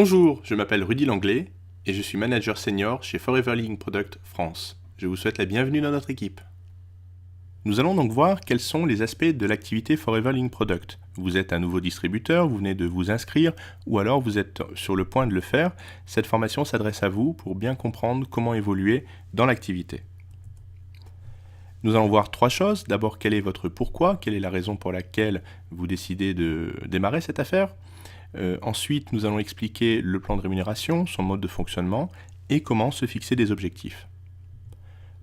Bonjour, je m'appelle Rudy Langlais et je suis manager senior chez Forever Living Product France. Je vous souhaite la bienvenue dans notre équipe. Nous allons donc voir quels sont les aspects de l'activité Forever Living Product. Vous êtes un nouveau distributeur, vous venez de vous inscrire ou alors vous êtes sur le point de le faire. Cette formation s'adresse à vous pour bien comprendre comment évoluer dans l'activité. Nous allons voir trois choses. D'abord, quel est votre pourquoi, quelle est la raison pour laquelle vous décidez de démarrer cette affaire. Ensuite, nous allons expliquer le plan de rémunération, son mode de fonctionnement et comment se fixer des objectifs.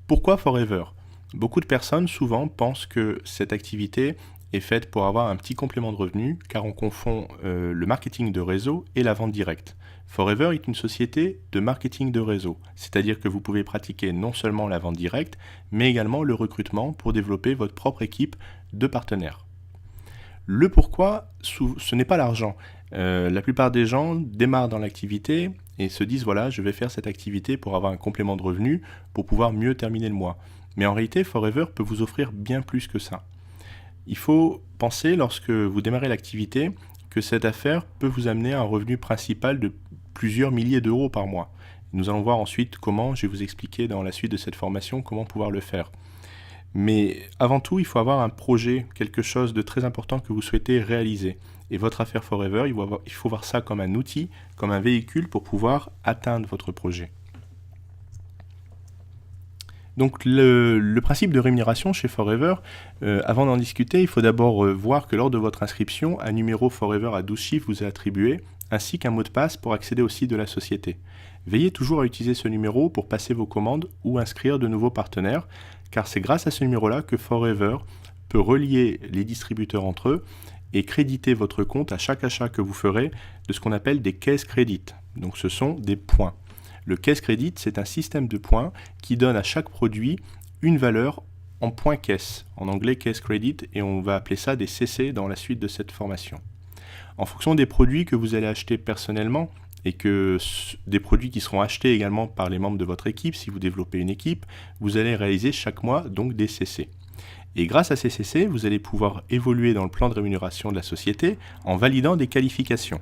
Pourquoi Forever ? Beaucoup de personnes souvent pensent que cette activité est faite pour avoir un petit complément de revenu car on confond le marketing de réseau et la vente directe. Forever est une société de marketing de réseau, c'est-à-dire que vous pouvez pratiquer non seulement la vente directe, mais également le recrutement pour développer votre propre équipe de partenaires. Le pourquoi, ce n'est pas l'argent. La plupart des gens démarrent dans l'activité et se disent voilà, je vais faire cette activité pour avoir un complément de revenu, pour pouvoir mieux terminer le mois. Mais en réalité, Forever peut vous offrir bien plus que ça. Il faut penser, lorsque vous démarrez l'activité, que cette affaire peut vous amener un revenu principal de plusieurs milliers d'euros par mois. Nous allons voir ensuite comment, je vais vous expliquer dans la suite de cette formation, comment pouvoir le faire. Mais avant tout, il faut avoir un projet, quelque chose de très important que vous souhaitez réaliser. Et votre affaire Forever, il faut voir ça comme un outil, comme un véhicule pour pouvoir atteindre votre projet. Donc le principe de rémunération chez Forever, avant d'en discuter, il faut d'abord voir que lors de votre inscription, un numéro Forever à 12 chiffres vous est attribué, ainsi qu'un mot de passe pour accéder au site de la société. Veillez toujours à utiliser ce numéro pour passer vos commandes ou inscrire de nouveaux partenaires, car c'est grâce à ce numéro-là que Forever peut relier les distributeurs entre eux et créditer votre compte à chaque achat que vous ferez de ce qu'on appelle des caisse crédits. Donc ce sont des points. Le caisse crédit, c'est un système de points qui donne à chaque produit une valeur en points caisse, en anglais caisse credit, et on va appeler ça des CC dans la suite de cette formation. En fonction des produits que vous allez acheter personnellement, et que des produits qui seront achetés également par les membres de votre équipe, si vous développez une équipe, vous allez réaliser chaque mois donc des CC. Et grâce à ces CC, vous allez pouvoir évoluer dans le plan de rémunération de la société en validant des qualifications.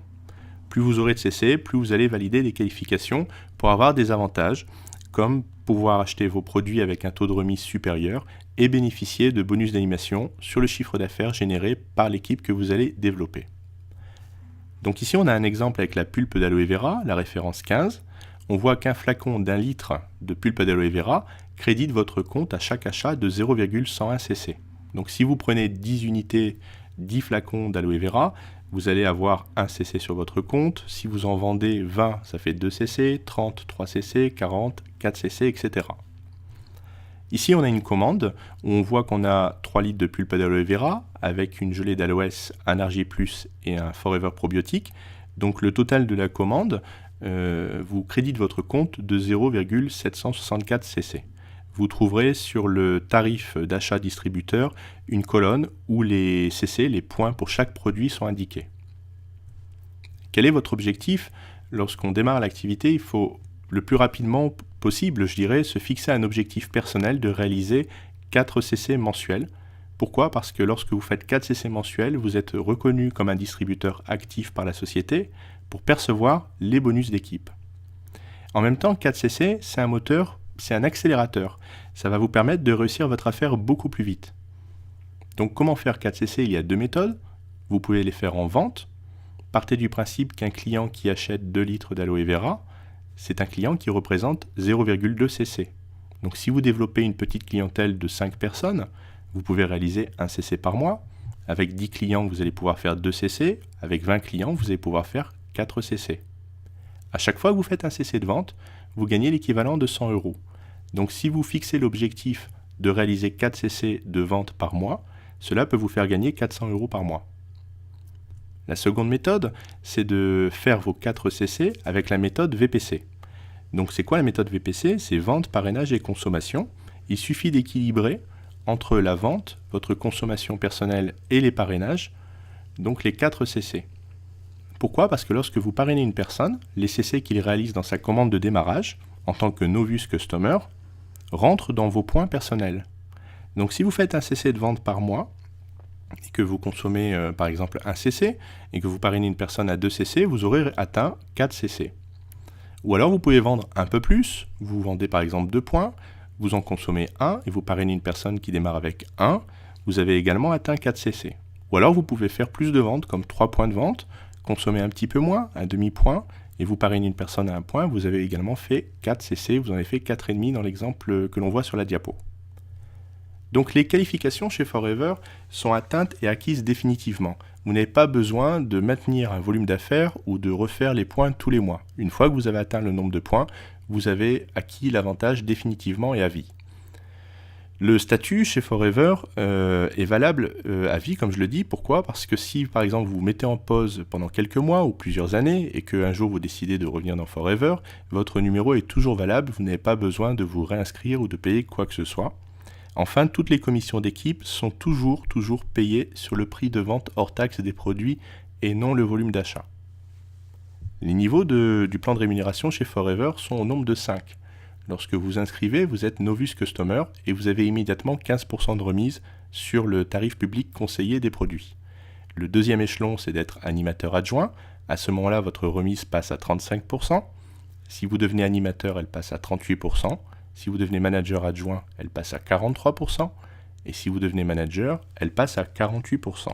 Plus vous aurez de CC, plus vous allez valider des qualifications pour avoir des avantages, comme pouvoir acheter vos produits avec un taux de remise supérieur et bénéficier de bonus d'animation sur le chiffre d'affaires généré par l'équipe que vous allez développer. Donc ici, on a un exemple avec la pulpe d'aloe vera, la référence 15. On voit qu'un flacon d'1 litre de pulpe d'aloe vera crédite votre compte à chaque achat de 0,101 cc. Donc si vous prenez 10 unités, 10 flacons d'aloe vera, vous allez avoir 1 cc sur votre compte. Si vous en vendez 20, ça fait 2 cc, 30, 3 cc, 40, 4 cc, etc. Ici, on a une commande où on voit qu'on a 3 litres de pulpe d'aloe vera avec une gelée d'aloès, un Argi+, et un Forever probiotique. Donc le total de la commande vous crédite votre compte de 0,764 cc. Vous trouverez sur le tarif d'achat distributeur une colonne où les CC, les points pour chaque produit sont indiqués. Quel est votre objectif ? Lorsqu'on démarre l'activité, il faut le plus rapidement possible, je dirais, se fixer un objectif personnel de réaliser 4 CC mensuels. Pourquoi ? Parce que lorsque vous faites 4 CC mensuels, vous êtes reconnu comme un distributeur actif par la société pour percevoir les bonus d'équipe. En même temps, 4 CC, c'est un moteur, c'est un accélérateur. Ça va vous permettre de réussir votre affaire beaucoup plus vite. Donc comment faire 4 CC ? Il y a deux méthodes. Vous pouvez les faire en vente. Partez du principe qu'un client qui achète 2 litres d'aloe vera, c'est un client qui représente 0,2 cc. Donc si vous développez une petite clientèle de 5 personnes, vous pouvez réaliser 1 cc par mois. Avec 10 clients, vous allez pouvoir faire 2 cc. Avec 20 clients, vous allez pouvoir faire 4 cc. À chaque fois que vous faites un cc de vente, vous gagnez l'équivalent de 100 euros. Donc si vous fixez l'objectif de réaliser 4 cc de vente par mois, cela peut vous faire gagner 400 euros par mois. La seconde méthode, c'est de faire vos 4 CC avec la méthode VPC. Donc c'est quoi la méthode VPC ? C'est vente, parrainage et consommation. Il suffit d'équilibrer entre la vente, votre consommation personnelle et les parrainages, donc les 4 CC. Pourquoi ? Parce que lorsque vous parrainez une personne, les CC qu'il réalise dans sa commande de démarrage, en tant que Novus Customer, rentrent dans vos points personnels. Donc si vous faites un CC de vente par mois, et que vous consommez par exemple 1 cc, et que vous parrainez une personne à 2 cc, vous aurez atteint 4 cc. Ou alors vous pouvez vendre un peu plus, vous vendez par exemple 2 points, vous en consommez 1, et vous parrainez une personne qui démarre avec 1, vous avez également atteint 4 cc. Ou alors vous pouvez faire plus de ventes, comme 3 points de vente, consommer un petit peu moins, un demi-point, et vous parrainez une personne à 1 point, vous avez également fait 4 cc, vous en avez fait 4,5 dans l'exemple que l'on voit sur la diapo. Donc les qualifications chez Forever sont atteintes et acquises définitivement. Vous n'avez pas besoin de maintenir un volume d'affaires ou de refaire les points tous les mois. Une fois que vous avez atteint le nombre de points, vous avez acquis l'avantage définitivement et à vie. Le statut chez Forever est valable à vie, comme je le dis. Pourquoi ? Parce que si, par exemple, vous vous mettez en pause pendant quelques mois ou plusieurs années et qu'un jour vous décidez de revenir dans Forever, votre numéro est toujours valable. Vous n'avez pas besoin de vous réinscrire ou de payer quoi que ce soit. Enfin, toutes les commissions d'équipe sont toujours payées sur le prix de vente hors taxe des produits et non le volume d'achat. Les niveaux du plan de rémunération chez Forever sont au nombre de 5. Lorsque vous inscrivez, vous êtes Novus Customer et vous avez immédiatement 15% de remise sur le tarif public conseillé des produits. Le deuxième échelon, c'est d'être animateur adjoint. À ce moment-là, votre remise passe à 35%. Si vous devenez animateur, elle passe à 38%. Si vous devenez manager adjoint, elle passe à 43%. Et si vous devenez manager, elle passe à 48%.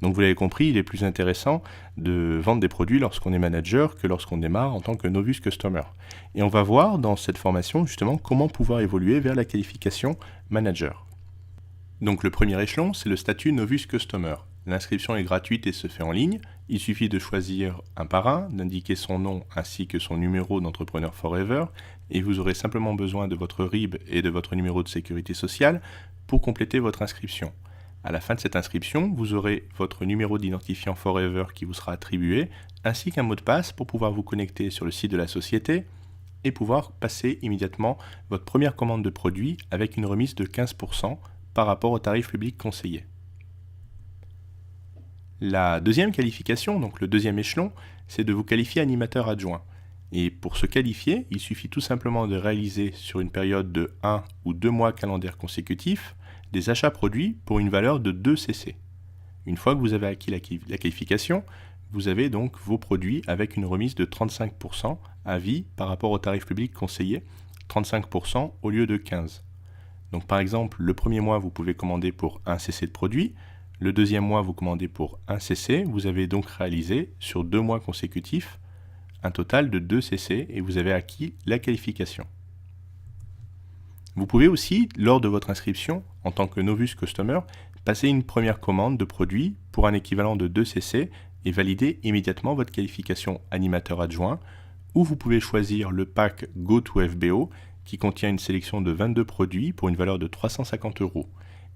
Donc vous l'avez compris, il est plus intéressant de vendre des produits lorsqu'on est manager que lorsqu'on démarre en tant que Novus Customer. Et on va voir dans cette formation justement comment pouvoir évoluer vers la qualification manager. Donc le premier échelon, c'est le statut Novus Customer. L'inscription est gratuite et se fait en ligne. Il suffit de choisir un parrain, d'indiquer son nom ainsi que son numéro d'entrepreneur Forever, et vous aurez simplement besoin de votre RIB et de votre numéro de sécurité sociale pour compléter votre inscription. À la fin de cette inscription, vous aurez votre numéro d'identifiant Forever qui vous sera attribué, ainsi qu'un mot de passe pour pouvoir vous connecter sur le site de la société et pouvoir passer immédiatement votre première commande de produit avec une remise de 15% par rapport au tarif public conseillé. La deuxième qualification, donc le deuxième échelon, c'est de vous qualifier animateur adjoint. Et pour se qualifier, il suffit tout simplement de réaliser sur une période de 1 ou 2 mois calendaires consécutifs des achats produits pour une valeur de 2 cc. Une fois que vous avez acquis la qualification, vous avez donc vos produits avec une remise de 35% à vie par rapport au tarif public conseillé, 35% au lieu de 15%. Donc par exemple, le premier mois, vous pouvez commander pour 1 cc de produit, le deuxième mois, vous commandez pour 1 cc, vous avez donc réalisé sur 2 mois consécutifs un total de 2 cc et vous avez acquis la qualification. Vous pouvez aussi, lors de votre inscription, en tant que Novus Customer, passer une première commande de produit pour un équivalent de 2 cc et valider immédiatement votre qualification animateur adjoint, ou vous pouvez choisir le pack GoToFBO qui contient une sélection de 22 produits pour une valeur de 350 €.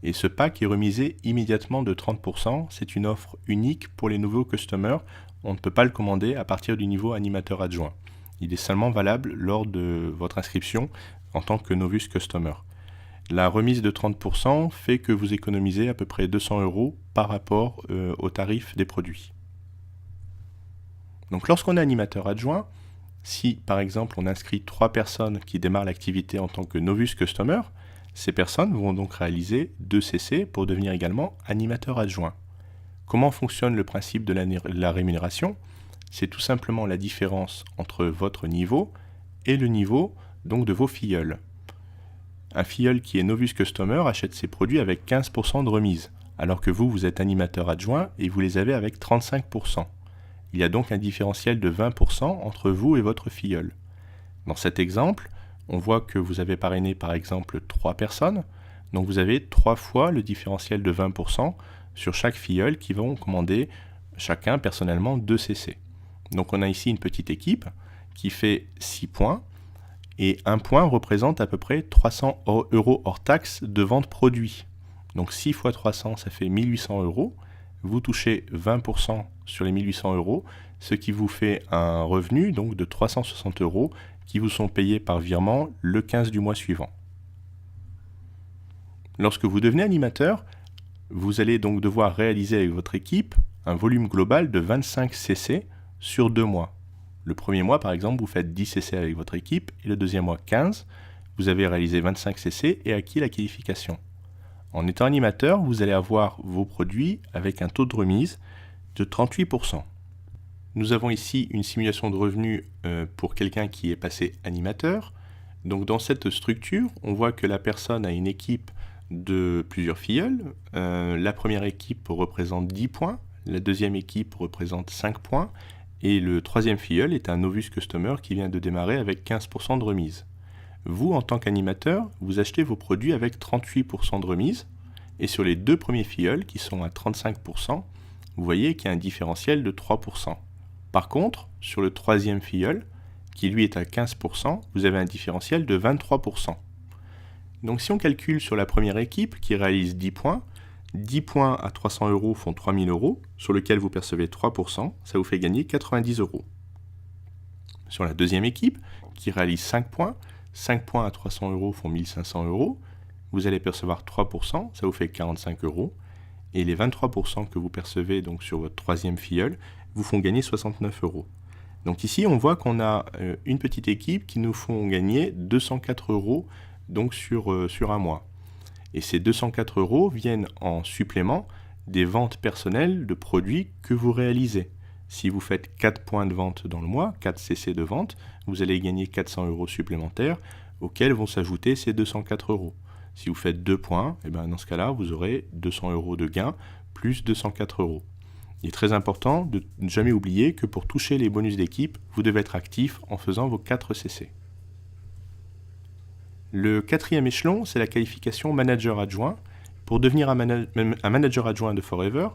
Et ce pack est remisé immédiatement de 30%, c'est une offre unique pour les nouveaux customers, on ne peut pas le commander à partir du niveau animateur adjoint. Il est seulement valable lors de votre inscription en tant que Novus Customer. La remise de 30% fait que vous économisez à peu près 200 € par rapport au tarif des produits. Donc lorsqu'on est animateur adjoint, si par exemple on inscrit 3 personnes qui démarrent l'activité en tant que Novus Customer, ces personnes vont donc réaliser 2 cc pour devenir également animateur adjoint. Comment fonctionne le principe de la rémunération ? C'est tout simplement la différence entre votre niveau et le niveau donc de vos filleuls. Un filleul qui est Novus Customer achète ses produits avec 15% de remise, alors que vous êtes animateur adjoint et vous les avez avec 35%. Il y a donc un différentiel de 20% entre vous et votre filleul. Dans cet exemple, on voit que vous avez parrainé par exemple 3 personnes, donc vous avez 3 fois le différentiel de 20% sur chaque filleul qui vont commander chacun personnellement 2 cc. Donc on a ici une petite équipe qui fait 6 points, et 1 point représente à peu près 300 € hors taxe de vente produit. Donc 6 fois 300, ça fait 1800 €. Vous touchez 20% sur les 1800 €, ce qui vous fait un revenu donc de 360 € qui vous sont payés par virement le 15 du mois suivant. Lorsque vous devenez animateur, vous allez donc devoir réaliser avec votre équipe un volume global de 25 cc sur 2 mois. Le premier mois, par exemple, vous faites 10 cc avec votre équipe et le deuxième mois 15. Vous avez réalisé 25 cc et acquis la qualification. En étant animateur, vous allez avoir vos produits avec un taux de remise de 38%. Nous avons ici une simulation de revenus pour quelqu'un qui est passé animateur. Donc dans cette structure, on voit que la personne a une équipe de plusieurs filleuls. La première équipe représente 10 points, la deuxième équipe représente 5 points, et le troisième filleul est un Novus Customer qui vient de démarrer avec 15% de remise. Vous, en tant qu'animateur, vous achetez vos produits avec 38% de remise, et sur les deux premiers filleuls qui sont à 35%, vous voyez qu'il y a un différentiel de 3%. Par contre, sur le troisième filleul, qui lui est à 15%, vous avez un différentiel de 23%. Donc si on calcule sur la première équipe qui réalise 10 points à 300 € font 3000 €, sur lequel vous percevez 3%, ça vous fait gagner 90 €. Sur la deuxième équipe qui réalise 5 points à 300 € font 1500 €, vous allez percevoir 3%, ça vous fait 45 €, et les 23% que vous percevez donc sur votre troisième filleul vous font gagner 69 €. Donc ici on voit qu'on a une petite équipe qui nous font gagner 204 € donc sur un mois. Et ces 204 € viennent en supplément des ventes personnelles de produits que vous réalisez. Si vous faites 4 points de vente dans le mois, 4 CC de vente, vous allez gagner 400 € supplémentaires auxquels vont s'ajouter ces 204 €. Si vous faites 2 points, et bien dans ce cas-là, vous aurez 200 € de gain plus 204 €. Il est très important de ne jamais oublier que pour toucher les bonus d'équipe, vous devez être actif en faisant vos 4 CC. Le quatrième échelon, c'est la qualification manager adjoint. Pour devenir un manager adjoint de Forever,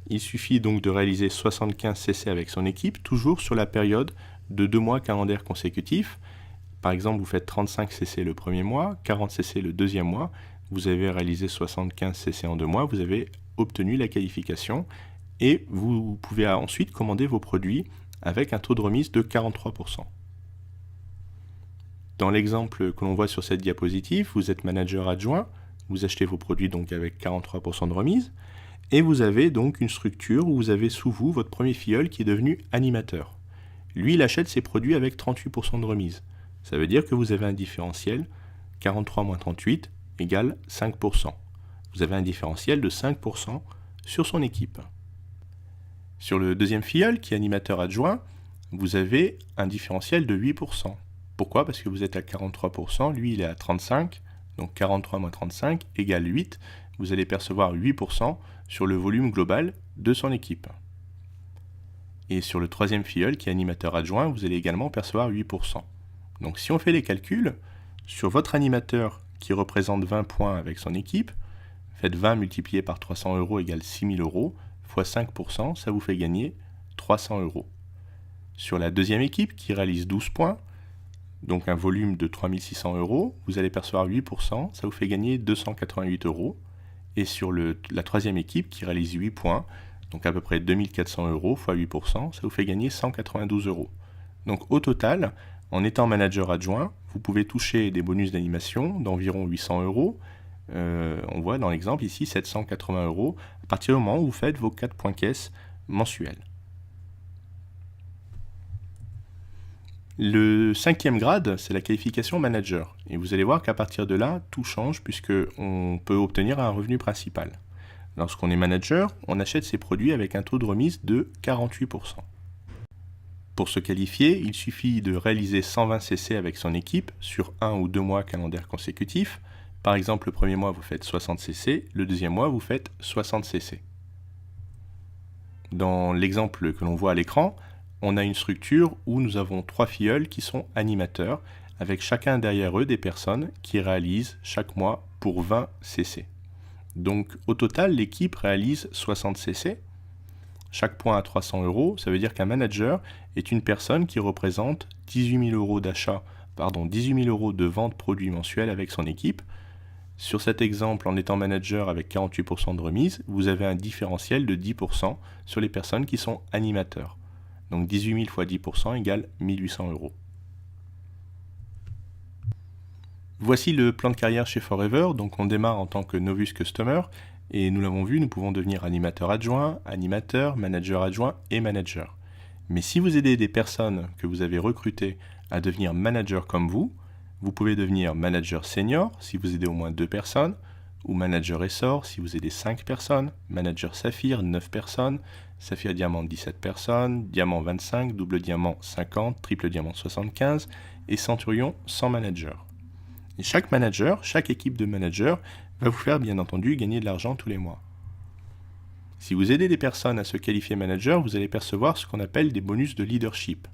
il suffit donc de réaliser 75 CC avec son équipe, toujours sur la période de 2 mois calendaires consécutifs. Par exemple, vous faites 35 CC le premier mois, 40 CC le deuxième mois, vous avez réalisé 75 CC en 2 mois, vous avez obtenu la qualification et vous pouvez ensuite commander vos produits avec un taux de remise de 43%. Dans l'exemple que l'on voit sur cette diapositive, vous êtes manager adjoint, vous achetez vos produits donc avec 43% de remise, et vous avez donc une structure où vous avez sous vous votre premier filleul qui est devenu animateur. Lui, il achète ses produits avec 38% de remise. Ça veut dire que vous avez un différentiel 43 moins 38 égale 5%. Vous avez un différentiel de 5% sur son équipe. Sur le deuxième filleul, qui est animateur adjoint, vous avez un différentiel de 8%. Pourquoi? Parce que vous êtes à 43%, lui il est à 35%, donc 43 moins 35 égale 8. Vous allez percevoir 8% sur le volume global de son équipe. Et sur le troisième filleul, qui est animateur adjoint, vous allez également percevoir 8%. Donc si on fait les calculs, sur votre animateur qui représente 20 points avec son équipe, faites 20 multiplié par 300 € égale 6000 € fois 5%, ça vous fait gagner 300 €. Sur la deuxième équipe qui réalise 12 points, donc un volume de 3600 €, vous allez percevoir 8%, ça vous fait gagner 288 €. Et sur la troisième équipe qui réalise 8 points, donc à peu près 2400 € fois 8%, ça vous fait gagner 192 €. Donc au total, en étant manager adjoint, vous pouvez toucher des bonus d'animation d'environ 800 €. On voit dans l'exemple ici 780 € à partir du moment où vous faites vos 4 points caisse mensuels. Le cinquième grade, c'est la qualification manager. Et vous allez voir qu'à partir de là, tout change puisqu'on peut obtenir un revenu principal. Lorsqu'on est manager, on achète ses produits avec un taux de remise de 48%. Pour se qualifier, il suffit de réaliser 120 CC avec son équipe sur 1 ou 2 mois calendaires consécutifs. Par exemple, le premier mois, vous faites 60 CC, le deuxième mois, vous faites 60 CC. Dans l'exemple que l'on voit à l'écran, on a une structure où nous avons 3 filleuls qui sont animateurs, avec chacun derrière eux des personnes qui réalisent chaque mois pour 20 CC. Donc au total, l'équipe réalise 60 CC. Chaque point à 300 €, ça veut dire qu'un manager est une personne qui représente 18 000 € d'achat, 18 000 € de vente produits mensuels avec son équipe. Sur cet exemple, en étant manager avec 48% de remise, vous avez un différentiel de 10% sur les personnes qui sont animateurs. Donc 18 000 fois 10% égale 1800 €. Voici le plan de carrière chez Forever. Donc on démarre en tant que Novus Customer et nous l'avons vu, nous pouvons devenir animateur adjoint, animateur, manager adjoint et manager. Mais si vous aidez des personnes que vous avez recrutées à devenir manager comme vous pouvez devenir manager senior si vous aidez au moins 2 personnes, ou manager essor si vous aidez 5 personnes, manager saphir 9 personnes, saphir diamant 17 personnes, diamant 25, double diamant 50, triple diamant 75 et centurion 100 managers. Et chaque manager, chaque équipe de managers va vous faire bien entendu gagner de l'argent tous les mois. Si vous aidez des personnes à se qualifier manager, vous allez percevoir ce qu'on appelle des bonus de leadership.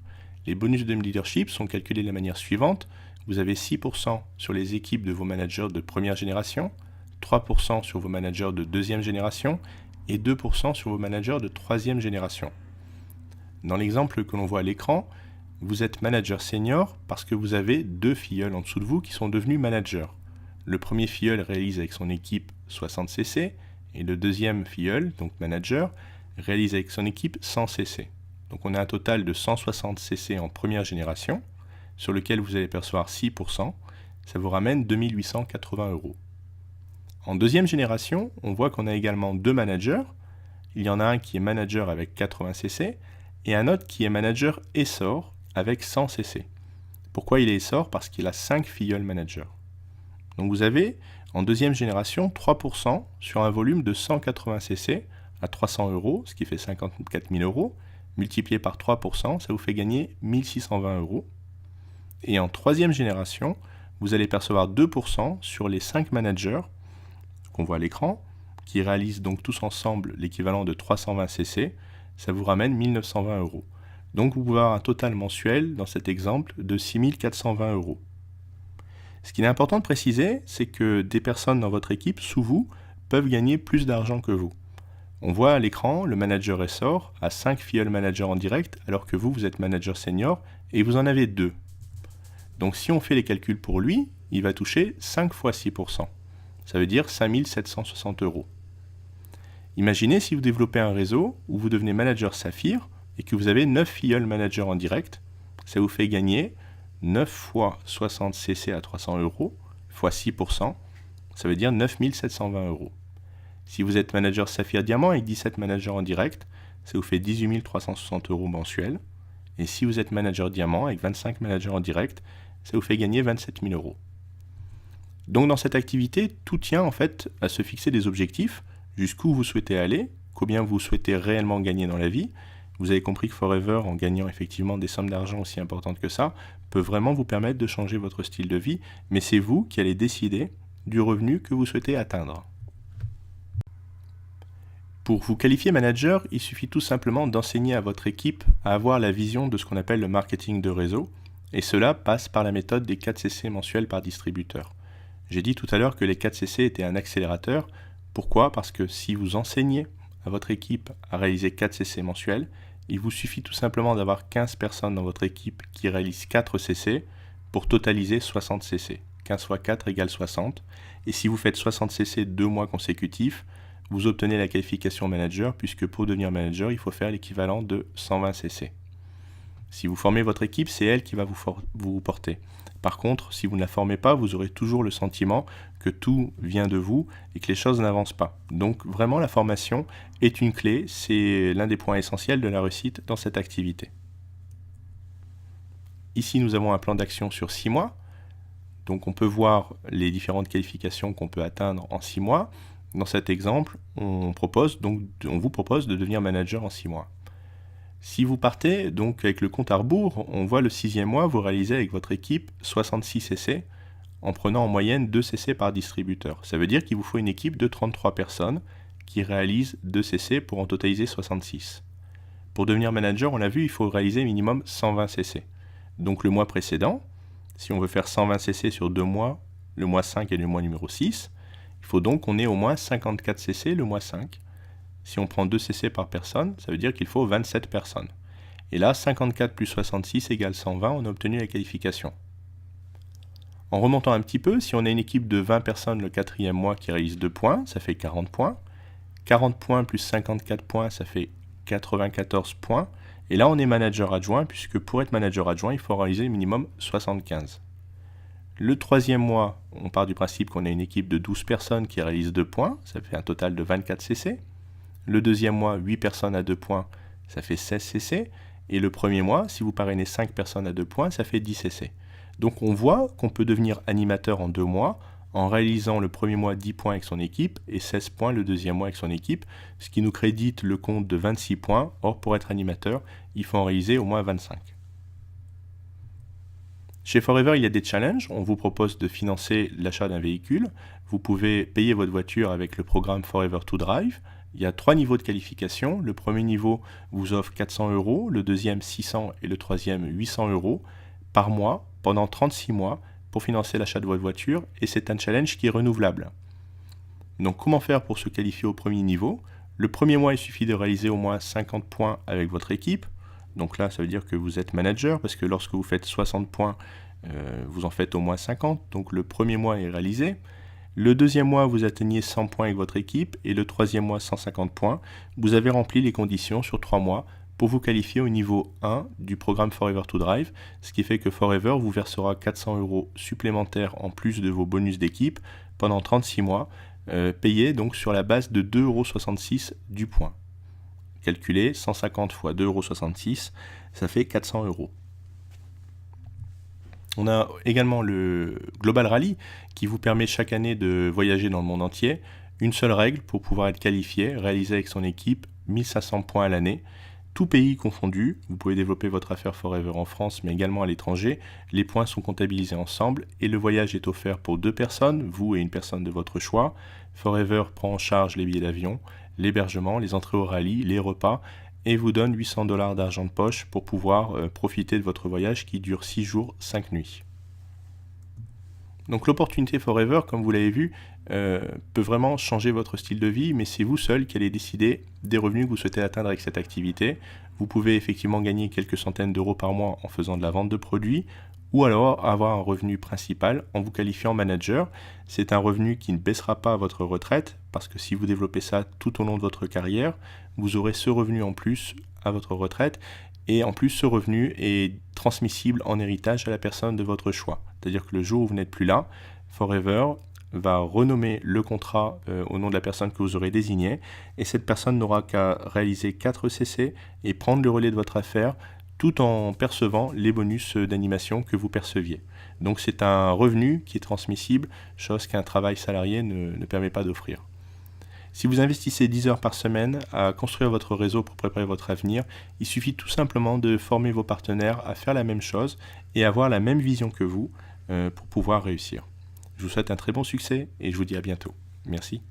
Les bonus de leadership sont calculés de la manière suivante. Vous avez 6% sur les équipes de vos managers de première génération, 3% sur vos managers de deuxième génération et 2% sur vos managers de troisième génération. Dans l'exemple que l'on voit à l'écran, vous êtes manager senior parce que vous avez 2 filleuls en dessous de vous qui sont devenus managers. Le premier filleul réalise avec son équipe 60 cc et le deuxième filleul, donc manager, réalise avec son équipe 100 cc. Donc on a un total de 160 cc en première génération, sur lequel vous allez percevoir 6%, ça vous ramène 2880 €. En deuxième génération, on voit qu'on a également 2 managers. Il y en a un qui est manager avec 80 cc et un autre qui est manager essor avec 100 cc. Pourquoi il est essor? Parce qu'il a 5 filleuls managers. Donc vous avez en deuxième génération 3% sur un volume de 180 cc à 300 €, ce qui fait 54 000 €, multiplié par 3%, ça vous fait gagner 1620 €. Et en troisième génération, vous allez percevoir 2% sur les 5 managers qu'on voit à l'écran, qui réalisent donc tous ensemble l'équivalent de 320 cc, ça vous ramène 1920 €. Donc vous pouvez avoir un total mensuel, dans cet exemple, de 6420 €. Ce qu'il est important de préciser, c'est que des personnes dans votre équipe, sous vous, peuvent gagner plus d'argent que vous. On voit à l'écran, le manager essor a 5 filleul managers en direct, alors que vous êtes manager senior et vous en avez 2. Donc si on fait les calculs pour lui, il va toucher 5 fois 6%. Ça veut dire 5760 €. Imaginez si vous développez un réseau où vous devenez manager saphir et que vous avez 9 filleuls managers en direct, ça vous fait gagner 9 fois 60 cc à 300 € fois 6%, ça veut dire 9720 €. Si vous êtes manager saphir diamant avec 17 managers en direct, ça vous fait 18 360 € mensuels. Et si vous êtes manager diamant avec 25 managers en direct, ça vous fait gagner 27 000 €. Donc dans cette activité, tout tient en fait à se fixer des objectifs, jusqu'où vous souhaitez aller, combien vous souhaitez réellement gagner dans la vie. Vous avez compris que Forever, en gagnant effectivement des sommes d'argent aussi importantes que ça, peut vraiment vous permettre de changer votre style de vie, mais c'est vous qui allez décider du revenu que vous souhaitez atteindre. Pour vous qualifier manager, il suffit tout simplement d'enseigner à votre équipe à avoir la vision de ce qu'on appelle le marketing de réseau, et cela passe par la méthode des 4 CC mensuels par distributeur. J'ai dit tout à l'heure que les 4 CC étaient un accélérateur. Pourquoi? Parce que si vous enseignez à votre équipe à réaliser 4 CC mensuels, il vous suffit tout simplement d'avoir 15 personnes dans votre équipe qui réalisent 4 CC pour totaliser 60 CC. 15 fois 4 égale 60. Et si vous faites 60 CC 2 mois consécutifs, vous obtenez la qualification manager, puisque pour devenir manager, il faut faire l'équivalent de 120 CC. Si vous formez votre équipe, c'est elle qui va vous porter. Par contre, si vous ne la formez pas, vous aurez toujours le sentiment que tout vient de vous et que les choses n'avancent pas. Donc vraiment, la formation est une clé, c'est l'un des points essentiels de la réussite dans cette activité. Ici, nous avons un plan d'action sur 6 mois. Donc on peut voir les différentes qualifications qu'on peut atteindre en 6 mois. Dans cet exemple, on vous propose de devenir manager en 6 mois. Si vous partez donc avec le compte à rebours, on voit le 6e mois, vous réalisez avec votre équipe 66 CC en prenant en moyenne 2 CC par distributeur. Ça veut dire qu'il vous faut une équipe de 33 personnes qui réalisent 2 CC pour en totaliser 66. Pour devenir manager, on l'a vu, il faut réaliser minimum 120 CC. Donc le mois précédent, si on veut faire 120 CC sur 2 mois, le mois 5 et le mois numéro 6, il faut donc qu'on ait au moins 54 CC le mois 5. Si on prend 2 CC par personne, ça veut dire qu'il faut 27 personnes. Et là, 54 plus 66 égale 120, on a obtenu la qualification. En remontant un petit peu, si on a une équipe de 20 personnes le 4e mois qui réalise 2 points, ça fait 40 points. 40 points plus 54 points, ça fait 94 points. Et là, on est manager adjoint, puisque pour être manager adjoint, il faut réaliser minimum 75. Le 3e mois, on part du principe qu'on a une équipe de 12 personnes qui réalisent 2 points, ça fait un total de 24 CC. Le 2e mois, 8 personnes à 2 points, ça fait 16 CC. Et le 1er mois, si vous parrainez 5 personnes à 2 points, ça fait 10 CC. Donc on voit qu'on peut devenir animateur en 2 mois en réalisant le premier mois 10 points avec son équipe et 16 points le deuxième mois avec son équipe, ce qui nous crédite le compte de 26 points. Or, pour être animateur, il faut en réaliser au moins 25. Chez Forever, il y a des challenges. On vous propose de financer l'achat d'un véhicule. Vous pouvez payer votre voiture avec le programme Forever to Drive. Il y a 3 niveaux de qualification. Le premier niveau vous offre 400 €, le deuxième 600 et le troisième 800 € par mois pendant 36 mois pour financer l'achat de votre voiture, et c'est un challenge qui est renouvelable. Donc comment faire pour se qualifier au premier niveau? Le premier mois, il suffit de réaliser au moins 50 points avec votre équipe. Donc là, ça veut dire que vous êtes manager, parce que lorsque vous faites 60 points, vous en faites au moins 50. Donc le premier mois est réalisé. Le deuxième mois, vous atteignez 100 points avec votre équipe, et le troisième mois, 150 points. Vous avez rempli les conditions sur 3 mois pour vous qualifier au niveau 1 du programme Forever to Drive, ce qui fait que Forever vous versera 400 € supplémentaires en plus de vos bonus d'équipe pendant 36 mois, payés donc sur la base de 2,66 € du point. Calculé, 150 fois 2,66 €, ça fait 400 €. On a également le Global Rally qui vous permet chaque année de voyager dans le monde entier. Une seule règle pour pouvoir être qualifié, réaliser avec son équipe 1500 points à l'année. Tout pays confondu, vous pouvez développer votre affaire Forever en France mais également à l'étranger. Les points sont comptabilisés ensemble et le voyage est offert pour 2 personnes, vous et une personne de votre choix. Forever prend en charge les billets d'avion, l'hébergement, les entrées au rallye, les repas et vous donne 800 $ d'argent de poche pour pouvoir profiter de votre voyage qui dure 6 jours, 5 nuits. Donc l'opportunité Forever, comme vous l'avez vu, peut vraiment changer votre style de vie, mais c'est vous seul qui allez décider des revenus que vous souhaitez atteindre avec cette activité. Vous pouvez effectivement gagner quelques centaines d'euros par mois en faisant de la vente de produits, ou alors avoir un revenu principal en vous qualifiant manager. C'est un revenu qui ne baissera pas à votre retraite, parce que si vous développez ça tout au long de votre carrière, vous aurez ce revenu en plus à votre retraite, et en plus ce revenu est transmissible en héritage à la personne de votre choix. C'est-à-dire que le jour où vous n'êtes plus là, Forever va renommer le contrat au nom de la personne que vous aurez désignée, et cette personne n'aura qu'à réaliser 4 CC et prendre le relais de votre affaire, tout en percevant les bonus d'animation que vous perceviez. Donc c'est un revenu qui est transmissible, chose qu'un travail salarié ne permet pas d'offrir. Si vous investissez 10 heures par semaine à construire votre réseau pour préparer votre avenir, il suffit tout simplement de former vos partenaires à faire la même chose et avoir la même vision que vous pour pouvoir réussir. Je vous souhaite un très bon succès et je vous dis à bientôt. Merci.